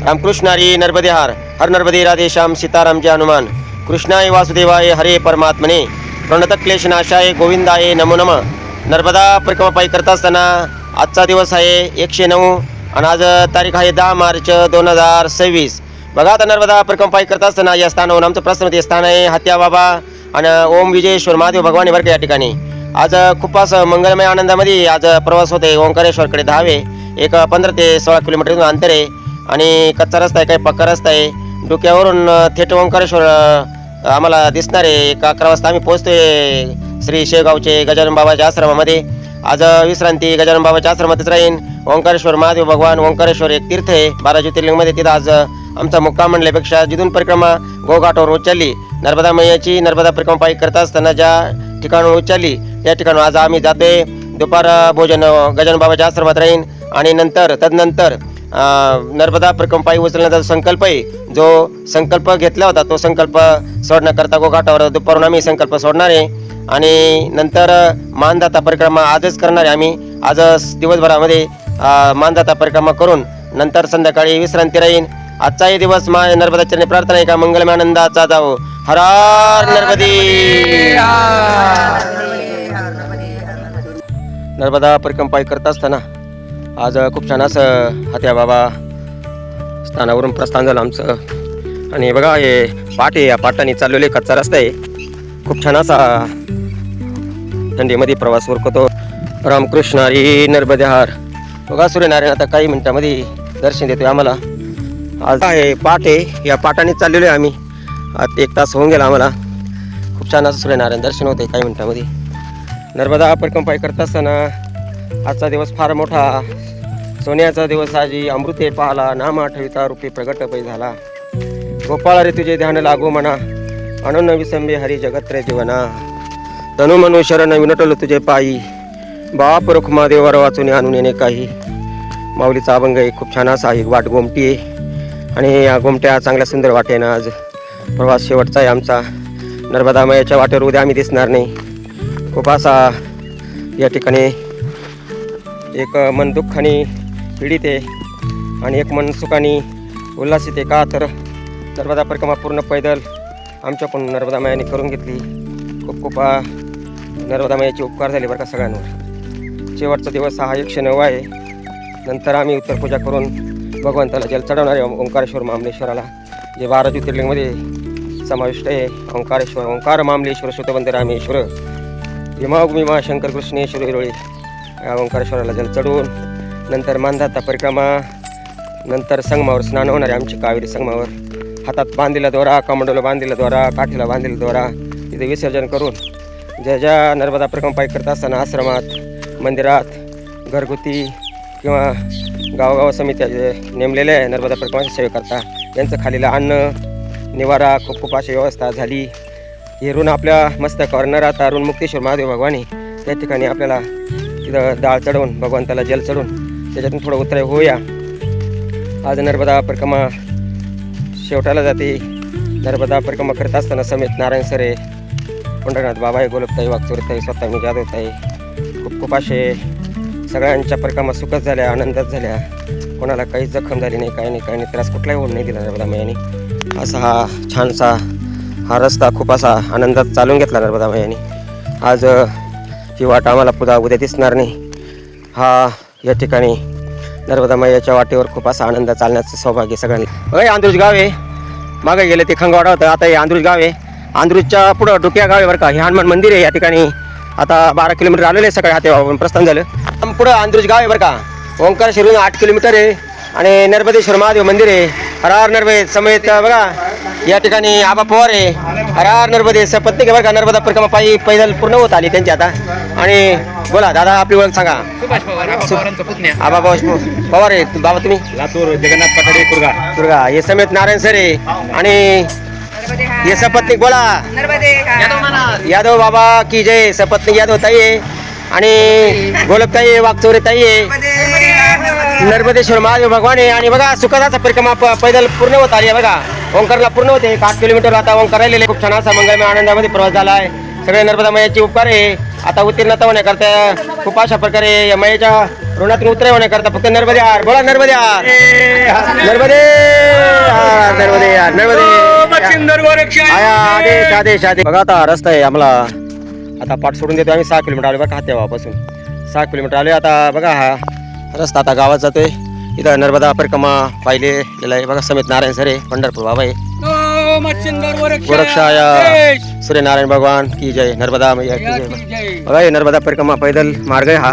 रामकृष्ण हरी नर्मदे हर नर्मदे राधे श्याम सीताराम जय हनुमान कृष्णाय वासुदेवाय हरे परमात्मने प्रणत क्लेशनाशाय गोविंदाय नमो नमः. नर्मदा परिक्रमा पायी करत असताना आजचा दिवस आहे 109 आणि आज तारीख आहे 10 मार्च 2026. बघा आता नर्मदा परिक्रमा पायी करत असताना या स्थानावरून आमचं प्रसन्न स्थान आहे हात्या बाबा आणि ओम विजयेश्वर महादेव भगवान बरं का. या ठिकाणी आज खूप असं मंगलमय आनंदामध्ये आज प्रवास होते. ओंकारेश्वरकडे धावे एक 15 ते 16 किलोमीटर अंतर आहे आणि कच्चा रस्ता आहे, काही पक्का रस्ता आहे. डोक्यावरून थेट ओंकारेश्वर आम्हाला दिसणार आहे. 11 वाजता आम्ही पोहोचतोय श्री शेगावचे गजानन बाबाच्या आश्रमामध्ये. आज विश्रांती गजानन बाबाच्या आश्रमातच राहीन. ओंकारेश्वर महादेव भगवान ओंकारेश्वर एक तीर्थ आहे 12 ज्योतिर्लिंगमध्ये. तिथं आज आमचा मुक्काम म्हणल्यापेक्षा जिथून परिक्रमा गोघाटावर उचलली नर्मदा मैयाची नर्मदा परिक्रमा पायी करत असताना ज्या ठिकाणून उचलली त्या ठिकाणून आज आम्ही जातोय. दुपार भोजन गजानन बाबाच्या आश्रमात राहीन आणि तदनंतर नर्मदा परिक्रमा पायी उचलण्याचा संकल्प आहे. जो संकल्प घेतला होता तो संकल्प सोडण्याकरता गोघाटावर दुपारून आम्ही संकल्प सोडणार आहे आणि नंतर मानदाता परिक्रमा आजच करणार आहे. आम्ही आज दिवसभरामध्ये मानदाता परिक्रमा करून नंतर संध्याकाळी विश्रांती राहीन. आजचाही दिवस मा नर्मदा चरणी प्रार्थना आहे का मंगलमय आनंदाचा जावो. हर हर नर्मदे. नर्मदा परिक्रमा पायी करत असताना आज खूप छान असं हात्या बाबा स्थानावरून प्रस्थान झालं आमचं. आणि बघा हे पाट आहे, या पाटाने चाललेले कच्चा रस्ता आहे. खूप छान असा थंडीमध्ये प्रवास उरकतो. रामकृष्ण हरी नर्मदे हर. बघा सूर्यनारायण आता काही मिनिटामध्ये दर्शन देतोय आम्हाला. आज आहे पाट आहे, या पाटाने चाललेलो आहे आम्ही. आता 1 तास होऊन गेला आम्हाला. खूप छान असं सूर्यनारायण दर्शन होते काही मिनिटामध्ये. नर्मदा परिक्रमा पायी करत असताना आजचा दिवस फार मोठा सोन्याचा दिवस. आजी अमृते पाहला नाम आठविता रूपे प्रगट पै झाला. गोपाळ रे तुझे ध्यान लागो म्हणा अनन्न विसंबे हरी जगत रे जीवना. तनु मनु शरण विनटलो तुझे पायी बाप रुखमा देवर वाचून आणून येणे काही. माऊलीचा अभंग आहे. खूप छान असा एक वाट गोमटी आहे आणि या गोमट्या चांगल्या सुंदर वाटेनं आज प्रवास शेवटचा आहे आमचा. नर्मदा मैयाच्या वाटेवर उद्या आम्ही दिसणार नाही. खूप असा या ठिकाणी एक मन दुःखाने पीडित आहे आणि एक मन सुखाने उल्हासित आहे. का तर नर्मदा परिक्रमा पूर्ण पैदल आमच्याकडून नर्मदा मैयाने करून घेतली. खूप नर्मदा मैयाचे उपकार झाले बरं का सगळ्यांवर. शेवटचा दिवस हा 109 आहे. नंतर आम्ही उत्तरपूजा करून भगवंताला जल चढवणार आहे ओंकारेश्वर मामलेश्वराला, जे 12 ज्योतिर्लिंगमध्ये समाविष्ट आहे. ओंकारेश्वर ओंकार मामलेश्वर श्रुतबंध रामेश्वर भीमा शंकर कृष्णेश्वर विरोळी या ओंकारेश्वराला जल चढवून नंतर मानधाता परिक्रमा, नंतर संगमावर स्नान होणार आहे आमची कावेरी संगमावर. हातात बांधलेला दोरा, कमंडोला बांधलेला दोरा, काठीला बांधलेला दोरा तिथे विसर्जन करून ज्या नर्मदा परिक्रमा पायी करत असताना आश्रमात, मंदिरात, घरगुती किंवा गावगाव समित्या नेमलेल्या आहे नर्मदा परिक्रमाच्या सेवेकरता त्यांचं खालीलं अन्न निवारा खूप अशी व्यवस्था झाली. हे ऋण आपल्या मस्तकावर न राहता ऋण मुक्तेश्वर महादेव भगवानी त्या ठिकाणी आपल्याला तिथं डाळ चढवून भगवंताला जल चढवून त्याच्यातून थोडं उतराय होऊया. आज नर्मदा परिक्रमा शेवटाला जाते. नर्मदा परिक्रमा करत असताना समेत नारायण सरे, पंढरनाथ बाबा आहे, गोलपताई वागचोरताई, स्वतः मी जाधवताई, खूप असे सगळ्यांच्या परिक्रमा सुखच झाल्या, आनंदात झाल्या. कोणाला काही जखम झाली नाही, काही नाही, त्रास कुठलाही होऊन नाही दिला नर्मदा मैयाने. असा हा छानसा हा रस्ता खूप असा आनंदात चालून घेतला नर्मदा मैयाने. आज ही वाट आम्हाला पुन्हा उद्या दिसणार नाही. हा या ठिकाणी नर्मदा मैयाच्या वाटेवर खूप असा आनंद चालण्याचं सौभाग्य सगळ्यांना. आंध्रुज गाव आहे, मागे गेले ते खंगवाडा होतं, आता हे आंध्रुज गाव आहे. आंध्रुजच्या पुढं डोक्या गाव आहे बरं का. हे हनुमान मंदिर आहे या ठिकाणी. आता 12 किलोमीटर आलेले आहे सकाळी हाते प्रस्थान झालं. पुढं आंध्रुज गाव आहे बरं का. ओंकारेश्वरून 8 किलोमीटर आहे आणि नर्मदेश्वर महादेव मंदिर आहे. हर हर नर्मदे समेत बघा या ठिकाणी आबा पवार आहे. हर हर नर्मदे सपत्नीक बरं का. नर्मदा परिक्रमा पायी पैदल पूर्ण होत आली त्यांची आता. आणि बोला दादा आपली ओळख सांगा. आबा पवार आहे बाबा तुम्ही. लातूर जगन्नाथ पठाडे कुरगा. हे समेत नारायण सर आहे आणि हे सपत्नीक बोला यादव बाबा की जय. सपत्नीक यादव ताई आहे आणि गोलपताई वागचौरे ताई आहे. नर्मदेश्वर महादेव भगवान आहे. आणि बघा सुखदाचा परिक्रमा पैदल पूर्ण होत आली आहे बघा. ओंकारला पूर्ण होते 8 किलोमीटर आता ओंकार राहिलेले. खूप छान असा मंगलमय आनंदामध्ये प्रवास झाला आहे. सगळे नर्मदा मैयाचे उपकार आहे. आता उत्तीर्णता होण्याकरता खूप अशा प्रकारे या मैयाच्या ऋणातून उतरे होण्याकरता फक्त नर्मदे हार बोला. नर्मदे हार नर्मदे नर्मदे यार नर्मदे आदेश आदेश आदेश. बघा आता रस्ता आहे आम्हाला आता पाठ सोडून देतो आम्ही 6 किलोमीटर आलो बघा हातेवापासून 6 किलोमीटर आलोय आता. बघा हा रस्ता आता गावात जातोय. इथं नर्मदा परिक्रमा पाहिलेला आहे बघा. समेत नारायण सरे पंढरपूर बाबा आहे. गोरक्षाया सूर्यनारायण भगवान की जय. नर्मदा मैया की जय. बघा हे नर्मदा परिक्रमा पैदल मार्ग आहे हा.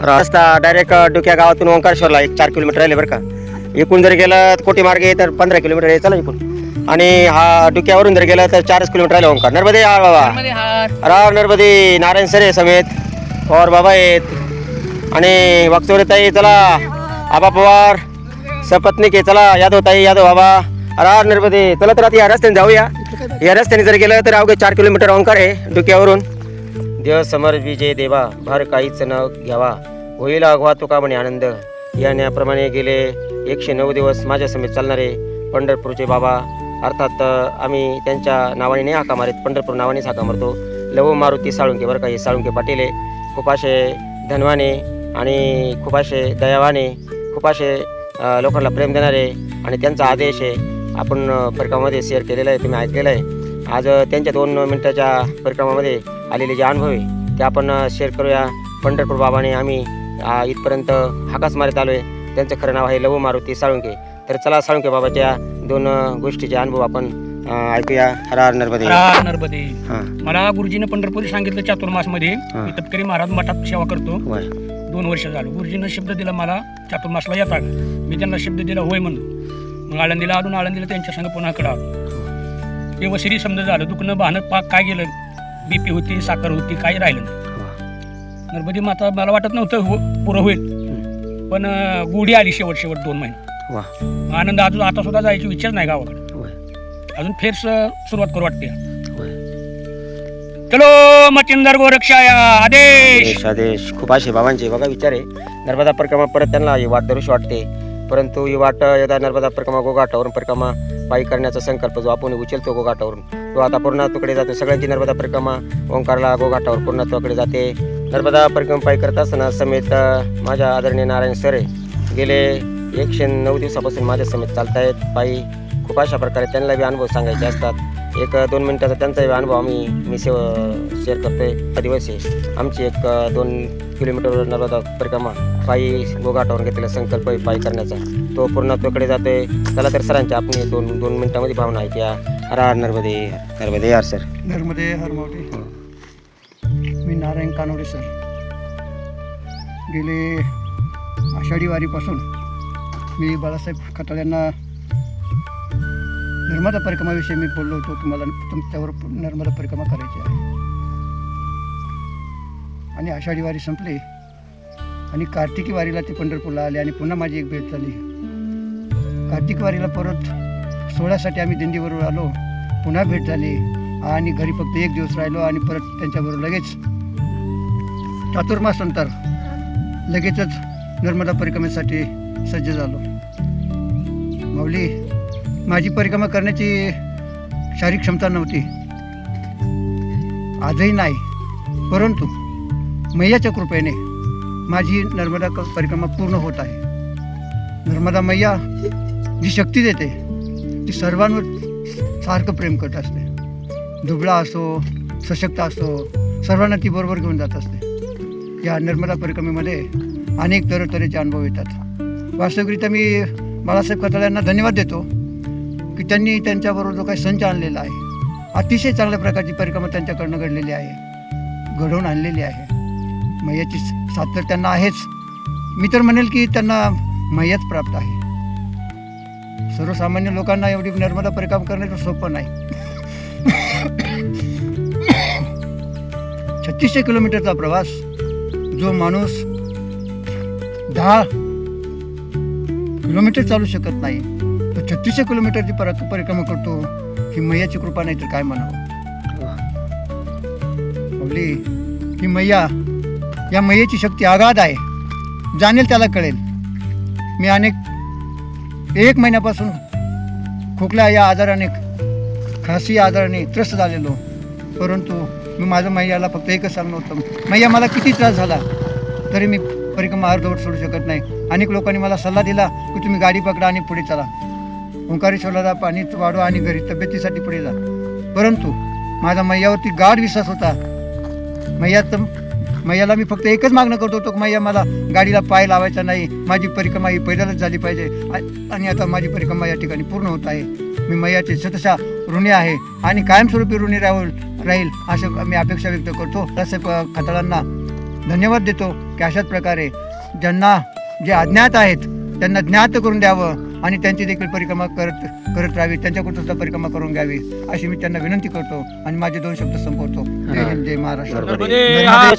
रस्ता डायरेक्ट डोक्या गावातून ओंकारेश्वरला 4 किलोमीटर राहिले बरं का. इकडून जर गेलं तर कोटी मार्ग आहे तर 15 किलोमीटर आहे चला इकडून. आणि हा डोक्यावरून जर गेलं तर 4 किलोमीटर राहिले ओंकार. नर्मदे हार बाबा राव नर्मदे. नारायण सरे समेत पवार बाबा आहेत आणि वागचौरेताई चला. आबा पवार सपत्नीक आहे चला. यादव ताई यादव बाबा राव नर्मदे. चला तर आता या रस्त्याने जाऊया. या रस्त्याने जर गेलं तर अवघे 4 किलोमीटर ओंकार आहे डोक्यावरून. देव समर विजय देवा भार काहीच न घ्यावा होईल अगवा तुका म्हणे आनंद. या न्याप्रमाणे गेले 109 दिवस माझ्या समेत चालणारे पंढरपूरचे बाबा अर्थात आम्ही त्यांच्या नावाने नाही हाका मारित पंढरपूर नावानेच हाका मारतो. लव मारुती साळुंके बरं का. हे साळुंके पाटील आहे. खूप असे धनवाने आणि खूप असे दयावाने खूप असे लोकांना प्रेम देणारे आणि त्यांचा आदेश आहे आपण परिक्रमामध्ये शेअर केलेला आहे तुम्ही ऐकलेलं आहे. आज त्यांच्या 2 मिनिटाच्या परिक्रमामध्ये आलेले जे अनुभव आहे ते आपण शेअर करूया. पंढरपूर बाबाने आम्ही इथपर्यंत हाकाच मारत आलो आहे. त्यांचं खरं नाव आहे लव मारुती साळुंके. तर चला साळुंके बाबाच्या 2 गोष्टीचे अनुभव आपण ऐकूया. हर हर नर्मदे. हर नर्मदे. हां मला गुरुजीने पंढरपूर सांगितलं चातुर्मास मध्ये हां. मी तपकरी महाराज मठात सेवा करतो. होय 2 वर्ष झालं. गुरुजीनं शब्द दिला मला चातुर्मासला येता का. मी त्यांना शब्द दिला होय म्हणलो. मग आळंदीला आलो. आळंदीला त्यांच्या संग पुन्हा कडे आलो. ते वशिरी समजा झालं. दुखणं बहाणं पाक काय गेलं. BP होती साखर होती काही राहिलं नाही. नर्मदी माता मला वाटत नव्हतं पुरं होईल पण गुढी आली शेवट 2 महिने. वा आनंद अजून आता सुद्धा जायची विचार नाही गावाकडे. होय अजून फेर सुरुवात करू वाटते. होय. चलो मचिंदर गोरक्षाया आदेश. आदेश आदेश. खूप असे बाबांचे बघा विचार आहे. नर्मदा परिक्रमा परत त्यांना ही वाट धरूशी वाटते परंतु ही वाट यदा नर्मदा परिक्रमा गोघाटावरून परिक्रमा पायी करण्याचा संकल्प जो आपण उचलतो गोघाटावरून तो आता पूर्णत्वाकडे जातो. सगळ्यांची नर्मदा परिक्रमा ओंकारला गोघाटावर पूर्णत्वाकडे जाते. नर्मदा परिक्रमा पायी करत असताना समेत माझ्या आदरणीय नारायण सरे गेले 109 दिवसापासून माझ्या समेत चालतायत पायी. खूप अशा प्रकारे त्यांना बी अनुभव सांगायचे असतात. 1-2 मिनिटाचा त्यांचाही अनुभव मी शेअर करतोय. दिवस आहे आमची 1-2 किलोमीटर नर्मदा परिक्रमा पायी गोघाटावरून घेतलेला संकल्प आहे पायी करण्याचा तो पूर्णत्वाकडे जातोय. चला तर सरांच्या आपण 2 मिनिटामध्ये भावना आहेत या. हर हर नर्मदे. नर्मदे यार सर. नर्मदे हर माऊली. मी नारायण कानवडे सर. गेले आषाढी वारीपासून मी बाळासाहेब खताळ्यांना नर्मदा परिक्रमाविषयी मी बोललो होतो तुम्हाला तुमच्यावर नर्मदा परिक्रमा करायची आहे. आणि आषाढी वारी संपली आणि कार्तिकी वारीला ते पंढरपूरला आले आणि पुन्हा माझी एक भेट झाली. कार्तिक वारीला परत 16साठी आम्ही दिंडीबरोबर आलो. पुन्हा भेट झाली आणि घरी फक्त 1 दिवस राहिलो आणि परत त्यांच्याबरोबर लगेच चातुर्मास नंतर लगेचच नर्मदा परिक्रमेसाठी सज्ज झालो. माऊली माझी परिक्रमा करण्याची शारीरिक क्षमता नव्हती आजही नाही परंतु मैयाच्या कृपेने माझी नर्मदा परिक्रमा पूर्ण होत आहे. नर्मदा मैया जी शक्ती देते ती सर्वांवर सारखं प्रेम करत असते. दुबळा असो सशक्त असो सर्वांना ती बरोबर घेऊन जात असते. या नर्मदा परिक्रमेमध्ये अनेक तऱ्हेचे अनुभव येतात. वास्तविकरित्या मी बाळासाहेब खताळ्यांना धन्यवाद देतो की त्यांनी त्यांच्याबरोबर जो काही संच आणलेला आहे अतिशय चांगल्या प्रकारची परिक्रमा त्यांच्याकडनं घडलेली आहे घडवून आणलेली आहे. मैयाची साथ तर त्यांना आहेच. मी तर म्हणेल की त्यांना मैयाच प्राप्त आहे. सर्वसामान्य लोकांना एवढी नर्मदा परिक्रमा करणे सोपं नाही. 3600 किलोमीटरचा प्रवास जो माणूस 10 किलोमीटर चालू शकत नाही तो 3600 किलोमीटरची परिक्रमा करतो. ही मैयाची कृपा नाही तर काय म्हणावं. बोलली ही मैया या मैयाची शक्ती आगाध आहे. जाणेल त्याला कळेल. मी 1 महिन्यापासून खोकला या आजाराने खासी या आजाराने त्रस्त झालेलो परंतु मी माझं मैयाला फक्त एकच सांगणं होतं मैया मला किती त्रास झाला तरी मी परिक्रमा अर्धवट सोडू शकत नाही. अनेक लोकांनी मला सल्ला दिला की तुम्ही गाडी पकडा आणि पुढे चला ओंकारेश्वराला पाणी वाढवा आणि घरी तब्येतीसाठी पुढे जा. परंतु माझा मैयावरती गाढ विश्वास होता. मैयाला मी फक्त एकच मागणं करत होतो की मैया मला गाडीला पाय लावायचा नाही, माझी परिक्रमा ही पैदलच झाली पाहिजे. आणि आता माझी परिक्रमा या ठिकाणी पूर्ण होत आहे. मी मैयाचे शतशः ऋणी आहे आणि कायमस्वरूपी ऋणी राहील असं मी अपेक्षा व्यक्त करतो. तसे खताळांना धन्यवाद देतो की अशाच प्रकारे ज्यांना जे अज्ञात आहेत त्यांना ज्ञात करून द्यावं आणि त्यांची देखील परिक्रमा करत राहावी, त्यांच्याकडून सुद्धा परिक्रमा करून घ्यावी अशी मी त्यांना विनंती करतो आणि माझे 2 शब्द संपवतो. जय हिंद, जय महाराष्ट्र.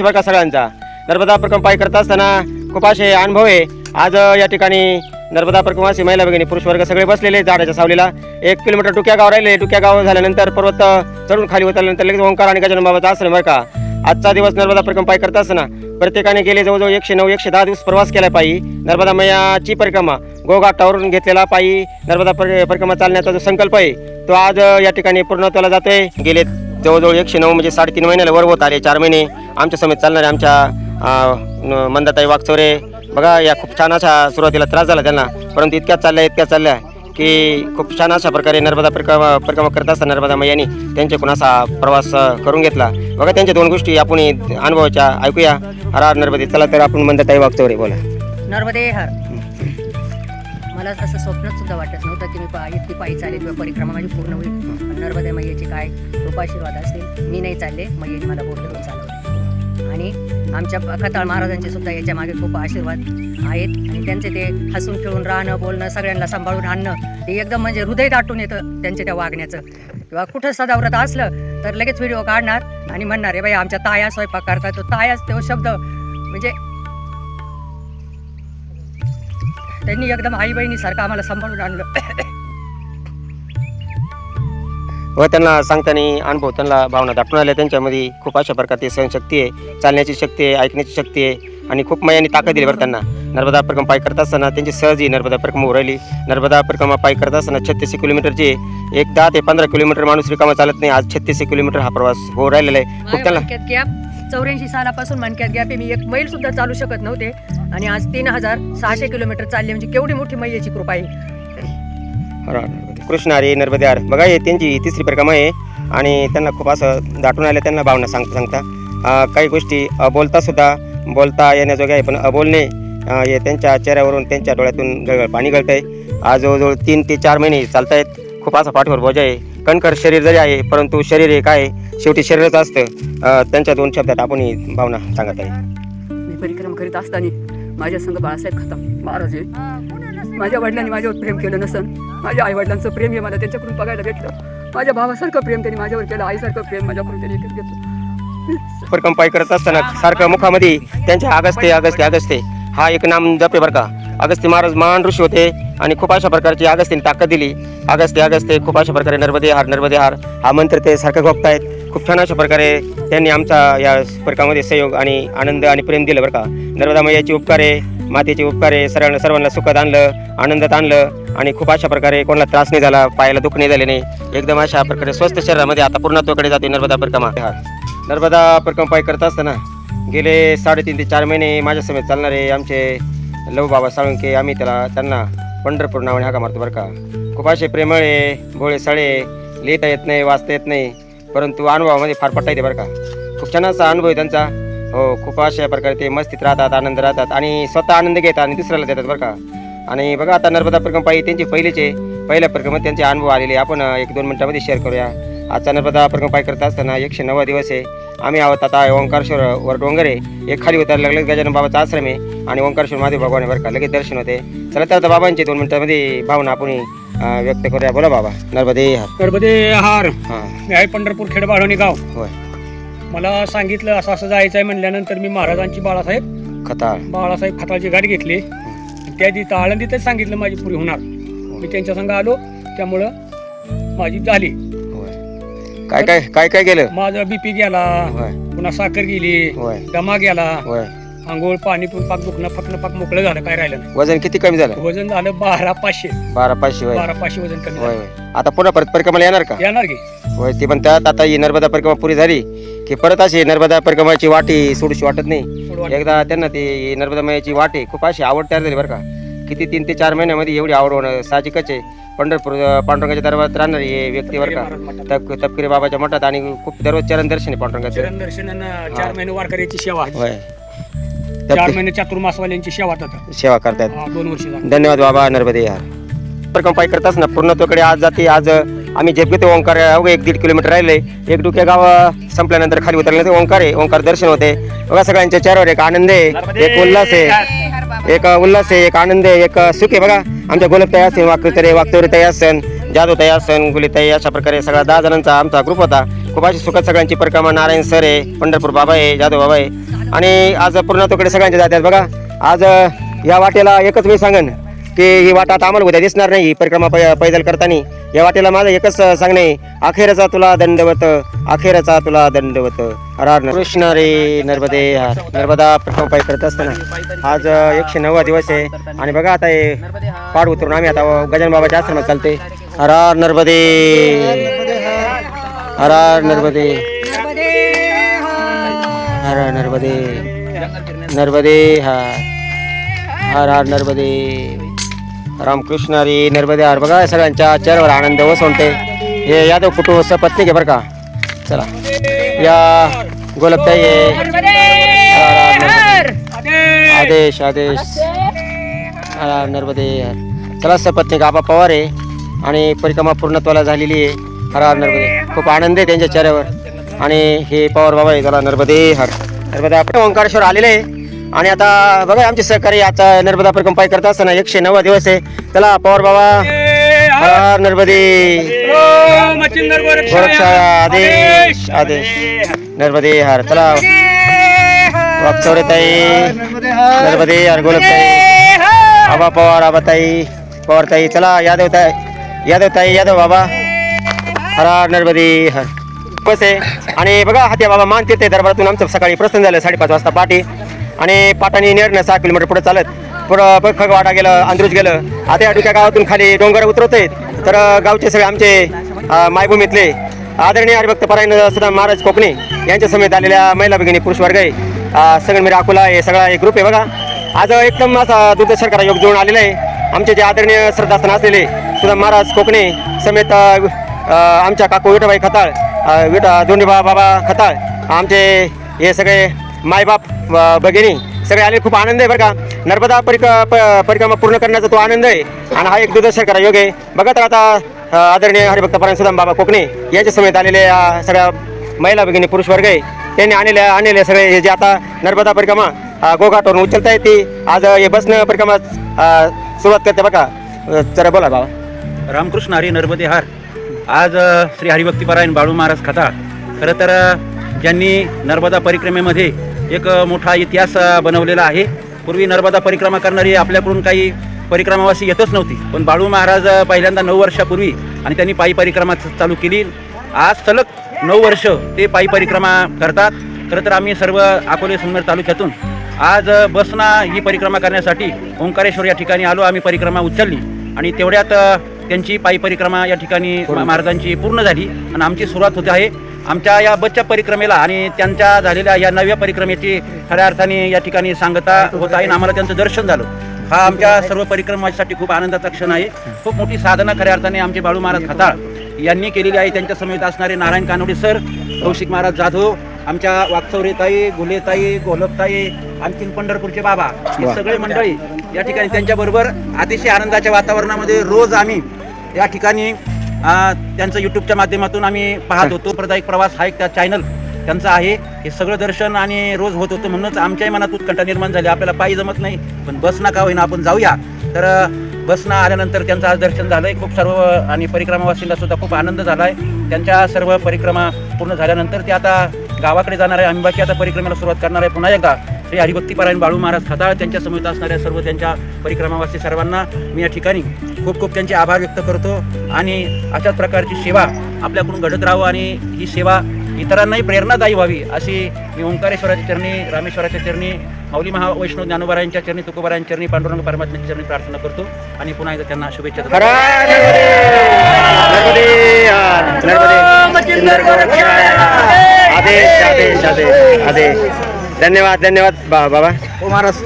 बरं का सगळ्यांचा नर्मदा परिक्रमा पायी करत असताना खूप असे अनुभव आहे. आज या ठिकाणी नर्मदा परिक्रमाची महिला भगिनी पुरुष वर्ग सगळे बसलेले झाडाच्या सावलीला. 1 किलोमीटर टुक्या गाव राहिले. टुक्या गाव झाल्यानंतर पर्वत चढून खाली उतरल्यानंतर लगेच ओंकार आणि गजानन बाबाचा आश्रम. बरं का आजचा दिवस नर्मदा परिक्रमा पायी करत असताना प्रत्येकाने गेले जवळजवळ 109-110 दिवस प्रवास केला पायी. नर्मदा मैयाची परिक्रमा गोघाटावरून घेतलेला पायी नर्मदा परिक्रमा चालण्याचा जो संकल्प आहे तो आज या ठिकाणी पूर्णत्वाला जातोय. गेले जवळजवळ 109 म्हणजे 3.5 महिन्याला वर होत आले. 4 महिने आमच्या समेत चालणारे आमच्या मंदाताई वागचौरे बघा या खूप छान अशा सुरुवातीला त्रास झाला त्यांना, परंतु इतक्या चालल्या की खूप छान अशा प्रकारे नर्मदा परिक्रमा करत असताना नर्मदा मैयानी त्यांच्याकडून असा प्रवास करून घेतला. बघा त्यांच्या 2 गोष्टी आपण अनुभवाच्या ऐकूया. हर हर नर्मदे. चला तर आपण मंदाताई वागचौरे बोला. नर्मदे हर. मला असं स्वप्नात सुद्धा वाटत नव्हतं की मी इतकी पायी चालेल किंवा परिक्रमा माझी पूर्ण होईल. पण नर्मदा मैयाची काय कृपाशीर्वाद असतील. मी नाही चालले, मैयाने मला बोट धरून चालवले आणि आमच्या खताळ महाराजांचे सुद्धा याच्या मागे खूप आशीर्वाद आहेत. आणि त्यांचे ते हसून खेळून राहणं, बोलणं, सगळ्यांना सांभाळून आणणं ते एकदम म्हणजे हृदय दाटून येतं त्यांच्या त्या वागण्याचं. किंवा कुठं सदाव्रत असलं तर लगेच व्हिडिओ काढणार आणि म्हणणार, बाई आमच्या ताया स्वयंपाक करतात. तो तायाच तो शब्द म्हणजे त्यांनी एकदम आई बहिणीसारखं आम्हाला सांभाळून आणलं. व त्यांना सांगताना अनुभव त्यांना भावना दाटून आल्या. त्यांच्यामध्ये खूप अशा प्रकारची सहनशक्ती आहे, चालण्याची शक्ती आहे, ऐकण्याची शक्ती आहे आणि खूप मैयाने ताकद दिली बरं त्यांना. नर्मदा परिक्रमा पायी करत असताना त्यांची सहजी नर्मदा परिक्रमा उरायली. नर्मदा परिक्रमा पायी करत असताना 36 किलोमीटरचे 10 ते 15 किलोमीटर माणूस रिकामा चालत नाही. आज 36 किलोमीटर हा प्रवास हो राहिलेला आहे. खूप त्यांना मणक्यात गॅप 84 सालापासून मणक्यात गॅप आहे. मी 1 मैल सुद्धा चालू शकत नव्हते आणि आज 3600 किलोमीटर चालले. म्हणजे केवढी मोठी मैयाची कृपा आहे. कृष्ण हरी नर्मदे हर. बघा हे त्यांची 3री परिक्रमा आहे आणि त्यांना खूप असं दाटून आलं. त्यांना भावना सांगता काही गोष्टी बोलता येण्याजोग्या आहे, पण अबोलणे हे त्यांच्या चेहऱ्यावरून त्यांच्या डोळ्यातून पाणी गळतंय. आज जवळजवळ 3 ते 4 महिने चालतायत. खूप असा पाठीवर बोजा आहे. कणकर शरीर जरी आहे परंतु शरीर हे काय शेवटी शरीरच असतं. त्यांच्या 2 शब्दात आपण भावना सांगत आहे. मी परिक्रमा करीत असताना माझ्या संग बाळासाहेब खताळ महाराज आहे. माझ्या वडिलांनी माझ्यावर प्रेम केलं नसन. माझ्या आईवडिलांचं प्रेम हे मला त्यांच्याकडून बघायला भेटलं. माझ्या भावासारखं प्रेम त्यांनी माझ्यावर केलं. आईसारखं प्रेम माझ्याकडून त्यांनी घेतलं. परिक्रमा पायी करत असताना सारखं मुखामध्ये त्यांच्या अगस्ते हा एक नाम जपे बरं का. अगस्त्य महाराज महान ऋषी होते आणि खूप अशा प्रकारची अगस्तीने ताकद दिली. अगस्त्य खूप अशा प्रकारे नर्मदे हार हा मंत्र ते सारखं गोपतायत. खूप छान अशा प्रकारे त्यांनी आमचा या परिक्रमामध्ये सहयोग आणि आनंद आणि प्रेम दिलं बरं का. नर्मदा मैयाची उपकारे, मातेचे उपकारे सर्वांना सुखात आणलं, आनंदात आणलं आणि खूप अशा प्रकारे कोणाला त्रास नाही झाला, पायाला दुःख नाही झाले नाही. एकदम अशा प्रकारे स्वस्थ शरीरामध्ये आता पूर्णत्वाकडे जाते नर्मदा परिक्रमा. नर्मदा परिक्रमा पायी करत असताना गेले 3.5 ते 4 महिने माझ्या समेत चालणारे आमचे लव बाबा साळुंके आम्ही त्यांना पंढरपूर नावाने हाका मारतो बरं का. खूप असे प्रेमळे भोळे सळे, लिहिता येत नाही, वाचता येत नाही, परंतु अनुभवामध्ये फार पट्टा येते बरं का. खूप छान असा अनुभव आहे त्यांचा. हो खूप अशा प्रकारे ते मस्तीत राहतात, आनंद राहतात आणि स्वतः आनंद घेतात आणि दुसऱ्याला देतात बरं का. आणि बघा आता नर्मदा परिक्रमा पायी त्यांची पहिल्या परिक्रमेत त्यांचे अनुभव आलेले आपण 1-2 मिनिटांमध्ये शेअर करूया. आजचा नर्मदा परिक्रमा पायी करत असताना 109 दिवस आहे. आम्ही आहोत आता ओंकारेश्वर वर डोंगर आहे. एक खाली उतरायला लागले गजानन बाबाचा आश्रम आहे आणि ओंकारेश्वर महादेव भगवान बरं का. लगेच दर्शन होते. चला तर आता बाबांचे 2 मिनिटांमध्ये भावना आपण व्यक्त करूया. बोला बाबा. नर्मदे हार. नर्मदे हार. हां मी आहे पंढरपूर खेडबाळवणी गाव. होय. मला सांगितलं असं जायचं आहे म्हणल्यानंतर मी महाराजांची बाळासाहेब खताळची गाडी घेतली. त्या दिवशी आळंदीतच सांगितलं माझी पुरी होणार. मी त्यांच्या संग आलो त्यामुळं माझी झाली. काय केलं. माझा BP गेला, पुन्हा साखर गेली, दमा गेला, आंघोळ पाणी पिऊन पाक दुखणं फकणं पाक मोकळं झालं. काय राहिलं नाही. वजन किती कमी झालं. वजन झालं 12,500. 12,500 वजन कमी झालं. आता पुन्हा परत परिक्रमाला येणार का. येणार की होय. ते पण त्यात आता ही नर्मदा परिक्रमा पुरी झाली की परत अशी नर्मदा परिक्रमाची वाटी सोडूशी वाटत नाही. एकदा त्यांना ती नर्मदा मैयाची वाटी खूप अशी आवड तयार झाली बरं का. किती 3 ते 4 महिन्यामध्ये एवढी आवड होणं साहजिकच आहे. पंढरपूर पांडुरंगाच्या दरबारात राहणारे हे व्यक्ती बरं का तपकिरी बाबाच्या मठात आणि खूप दररोज चरण दर्शन आहे पांडुरंगाचं. चरण दर्शनानं 4 महिने वारकऱ्याची सेवा आहे. होय 4 महिने चातुर्मासवाल्यांची सेवा होतात. सेवा करतात. 2 वर्ष झाली. धन्यवाद बाबा नर्मदे यार. परिक्रमा करताच ना पूर्णत्वाकडे आज जाते. आज आम्ही झेप घेतो ओंकार अवघे 1-1.5 किलोमीटर राहिले. एक डुक्या गाव संपल्यानंतर खाली उतरल्यानंतर ओंकार आहे. ओंकार दर्शन होते बघा. सगळ्यांच्या चेहऱ्यावर एक आनंद आहे, एक उल्हास आहे, एक आनंद आहे, एक सुख आहे बघा. आमच्या गोलकताई असेल, वाकतोरी असन, जाधवताई असन, गुलीताई, अशा प्रकारे सगळा 10 जणांचा आमचा ग्रुप होता. खूप अशी सुखात सगळ्यांची परिक्रमा. नारायण सर आहे, पंढरपूर बाबा आहे, जाधव बाबा आहे आणि आज पूर्णत्वाकडे सगळ्यांच्या जातात बघा. आज या वाटेला एकच मी सांगेन की ही वाट आता आम्हाला उद्या दिसणार नाही. ही परिक्रमा पैदल करताना या वाटेला माझं एकच सांगणे, अखेरचा तुला दंडवत, अखेरचा तुला दंडवत. हर कृष्ण रे नर्मदे. नर्मदा परिक्रमा पायी करत असताना आज 109वा दिवस आहे आणि बघा आता हे पाड उतरून आम्ही आता गजानन बाबाच्या आश्रमात चालते. हर नर्मदे, हर नर्मदे, हर नर्मदे, नर्मदे हर हर नर्मदे. रामकृष्ण हरी नर्मदे हर. बघा सगळ्यांच्या चेहऱ्यावर आनंद वसवते. हे यादव कुटुंब सपत्नीक आहे बरं का. चला या गोलकताई आदेश आदेश हर नर्मदे हर. चला सपत्नीक आबा पवार आहे आणि परिक्रमा पूर्णत्वाला झालेली आहे. हर हर नर्मदे. खूप आनंद आहे त्यांच्या चेहऱ्यावर आणि हे पवार बाबा आहे. चला नर्मदे हर. नर्मदा ओंकारेश्वर आलेले आहे आणि आता बघा आमचे सहकारी आता नर्मदा परिक्रमा पायी करत असताना 109वा दिवस आहे. चला पवार बाबा हर नर्मदे. गोरक्षा आदेश आदेश नर्मदे हर. चला वाकचौरेताई नर्मदे हर. गोलकताई आबा पवार, आबाताई पवारताई. चला यादवताई यादव बाबा हर नर्मदे हर. बस आहे आणि बघा हात्या बाबा मान तिथे दरबारातून आमचं सकाळी प्रस्थान झालं 5:30 वाजता पाठी आणि पाटाने नेरणं 6 किलोमीटर पुढे चालत पुढं खगवाडा गेलं, अंद्रुज गेलं. आता या डुक्या गावातून खाली डोंगर उतरवत आहेत. तर गावचे सगळे आमचे मायभूमीतले आदरणीय हरिभक्तपरायण सुद्धा महाराज कोकणे यांच्या समेत आलेल्या महिला भगिनी पुरुष वर्ग आहे. संगमेर अकोला हे सगळा एक ग्रुप आहे बघा. आज एकदम असा दूरदर्शन करा योग जोडून आलेला आहे. आमचे जे आदरणीय श्रद्धास्थान असलेले सुद्धा महाराज कोकणे समेत आमच्या काकू विठाबाई खताळ, दोंडीबा बाबा खताळ, आमचे हे सगळे मायबाप भगिनी सगळे आले. खूप आनंद आहे बरं का. नर्मदा परिक्रमा पूर्ण करण्याचा तो आनंद आहे आणि हा एक दूरदर्शन करा योग आहे बघा. तर आता आदरणीय हरिभक्तपरायण सुदाम बाबा कोकणे यांच्या समेत आलेले सगळ्या महिला भगिनी पुरुष वर्ग आहे. त्यांनी आणलेले सगळे हे जे आता नर्मदा परिक्रमा गोघाटवरून उचलता येते. आज हे बसनं परिक्रमा सुरुवात करते बघा. जरा बोला बाबा. रामकृष्ण हरी नर्मदे हार. आज श्री हरिभक्तीपरायण बाळू महाराज खताळ खरं तर ज्यांनी नर्मदा परिक्रमेमध्ये एक मोठा इतिहास बनवलेला आहे. पूर्वी नर्मदा परिक्रमा करणारी आपल्याकडून काही परिक्रमावासी येतच नव्हती, पण बाळू महाराज पहिल्यांदा 9 वर्षापूर्वी आणि त्यांनी पायी परिक्रमा चालू केली. आज सलग 9 वर्ष ते पायी परिक्रमा करतात. खरं तर आम्ही सर्व अकोले संगमेर तालुक्यातून आज बसना ही परिक्रमा करण्यासाठी ओंकारेश्वर या ठिकाणी आलो. आम्ही परिक्रमा उचलली आणि तेवढ्यात त्यांची पायी परिक्रमा या ठिकाणी महाराजांची पूर्ण झाली आणि आमची सुरुवात होते आहे. आमच्या या बसच्या परिक्रमेला आणि त्यांच्या झालेल्या या नव्या परिक्रमेची खऱ्या अर्थाने या ठिकाणी सांगता होत आहे आणि आम्हाला त्यांचं दर्शन झालं. हा आमच्या सर्व परिक्रमासाठी खूप आनंदाचा क्षण आहे. खूप मोठी साधना खऱ्या अर्थाने आमचे बाळू महाराज खताळ यांनी केलेली आहे. त्यांच्या समेत असणारे नारायण कानोडे सर, कौशिक महाराज जाधव, आमच्या वाकचौरेताई, गुलेताई, गोलकताई, आणखीन पंढरपूरचे बाबा, हे सगळे मंडळी या ठिकाणी त्यांच्याबरोबर अतिशय आनंदाच्या वातावरणामध्ये रोज आम्ही या ठिकाणी त्यांचं यूट्यूबच्या माध्यमातून आम्ही पाहत होतो. प्रदायिक प्रवास हा एक त्या चॅनल त्यांचं आहे. हे सगळं दर्शन आणि रोज होत होतं. म्हणूनच आमच्याही मनात उत्कंठा निर्माण झाली. आपल्याला पायी जमत नाही, पण बसना का होईना आपण जाऊया. तर बसना आल्यानंतर त्यांचं आज दर्शन झालं आहे. खूप सर्व आणि परिक्रमावासींना सुद्धा खूप आनंद झाला आहे. त्यांच्या सर्व परिक्रमा पूर्ण झाल्यानंतर ते आता गावाकडे जाणार आहे. आम्ही बाकी आता परिक्रमेला सुरुवात करणार आहे. पुन्हा एकदा श्री हरिभक्तीपरायण बाळू महाराज खताळ त्यांच्या समेत असणाऱ्या सर्व त्यांच्या परिक्रमावासी सर्वांना मी या ठिकाणी खूप खूप त्यांचे आभार व्यक्त करतो आणि अशाच प्रकारची सेवा आपल्याकडून घडत राहावं आणि ही सेवा इतरांनाही प्रेरणादायी व्हावी अशी मी ओंकारेश्वराच्या चरणी, रामेश्वराच्या चरणी, माऊली महावैष्णव ज्ञानोबारायांच्या चरणी, तुकोबारायांच्या चरणी, पांडुरंग परमात्म्याच्या चरणी प्रार्थना करतो आणि पुन्हा एकदा त्यांना शुभेच्छा देतो. आदेश आदेश आदेश आदेश. धन्यवाद धन्यवाद बाबा. महाराज